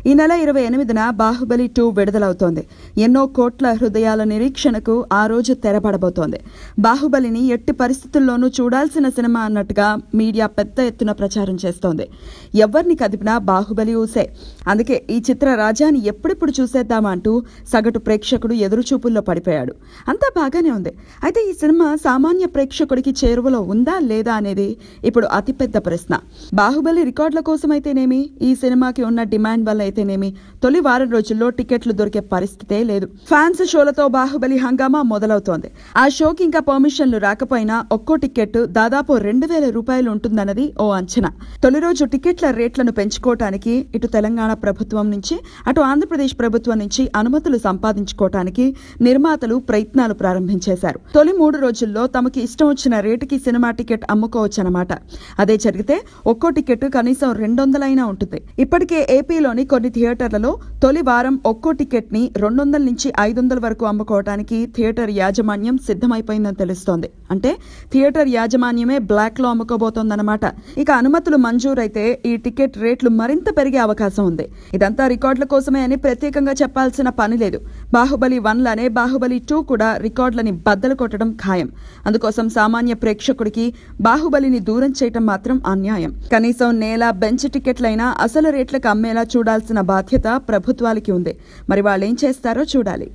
ఈ నెల 28న బాహుబలి 2 విడుదలవుతోంది. ఎన్నో కోట్ల హృదయాల నిరీక్షణకు ఆ రోజు తెరపడబోతోంది. బాహుబలిని ఎట్టి పరిస్థితుల్లోనూ చూడాల్సిన సినిమా అన్నట్టుగా మీడియా పెద్ద ఎత్తున ప్రచారం చేస్తోంది. ఎవరిని కదిపినా బాహుబలి ఊసే. అందుకే ఈ చిత్ర రాజాని ఎప్పుడెప్పుడు చూసేద్దామా అంటూ సగటు ప్రేక్షకుడు ఎదురుచూపుల్లో పడిపోయాడు. అంతా బాగానే ఉంది. అయితే ఈ సినిమా సామాన్య ప్రేక్షకుడికి చేరువలో ఉందా లేదా అనేది ఇప్పుడు అతిపెద్ద ప్రశ్న. బాహుబలి రికార్డుల కోసమైతేనేమి, ఈ సినిమాకి ఉన్న డిమాండ్ వల్ల అయితేనేమి తొలి వారం రోజుల్లో టికెట్లు దొరికే పరిస్థితే లేదు. ఫ్యాన్స్ షోలతో బాహుబలి హంగామా మొదలవుతోంది. ఆ షోకి ఇంకా పర్మిషన్లు రాకపోయినా ఒక్కో టికెట్ దాదాపు 2,000 రూపాయలు ఉంటుందన్నది ఓ అంచనా. తొలి రోజు టికెట్ల రేట్లను పెంచుకోవటానికి ఇటు తెలంగాణ ప్రభుత్వం నుంచి అటు ఆంధ్రప్రదేశ్ ప్రభుత్వం నుంచి అనుమతులు సంపాదించుకోవటానికి నిర్మాతలు ప్రయత్నాలు ప్రారంభించేశారు. తొలి 3 రోజుల్లో తమకి ఇష్టం వచ్చిన రేటుకి సినిమా టికెట్ అమ్ముకోవచ్చనమాట. అదే జరిగితే ఒక్కో టికెట్ కనీసం 200 అయినా ఉంటుంది. ఇప్పటికే ఏపీలోని కొన్ని థియేటర్లలో తొలి వారం ఒక్కో టికెట్ ని 200 నుంచి 500 వరకు అమ్ముకోవటానికి థియేటర్ యాజమాన్యం సిద్ధమైపోయిందని తెలుస్తోంది. అంటే థియేటర్ యాజమాన్యమే బ్లాక్ లో అమ్ముకోబోతోందన్నమాట. ఇక అనుమతులు మంజూరైతే ఈ టికెట్ రేట్లు మరింత పెరిగే అవకాశం ఉంది. ఇదంతా రికార్డుల కోసమే అని ప్రత్యేకంగా చెప్పాల్సిన పని లేదు. బాహుబలి 1 లానే బాహుబలి 2 కూడా రికార్డులని బద్దలు కొట్టడం ఖాయం. అందుకోసం సామాన్య ప్రేక్షకుడికి బాహుబలిని దూరం చేయటం మాత్రం అన్యాయం. కనీసం నేల బెంచ్ టికెట్లైనా అసలు రేట్లకు అమ్మేలా చూడాల్సిన బాధ్యత ప్రభుత్వాలకి ఉంది. మరి వాళ్ళేం చేస్తారో చూడాలి.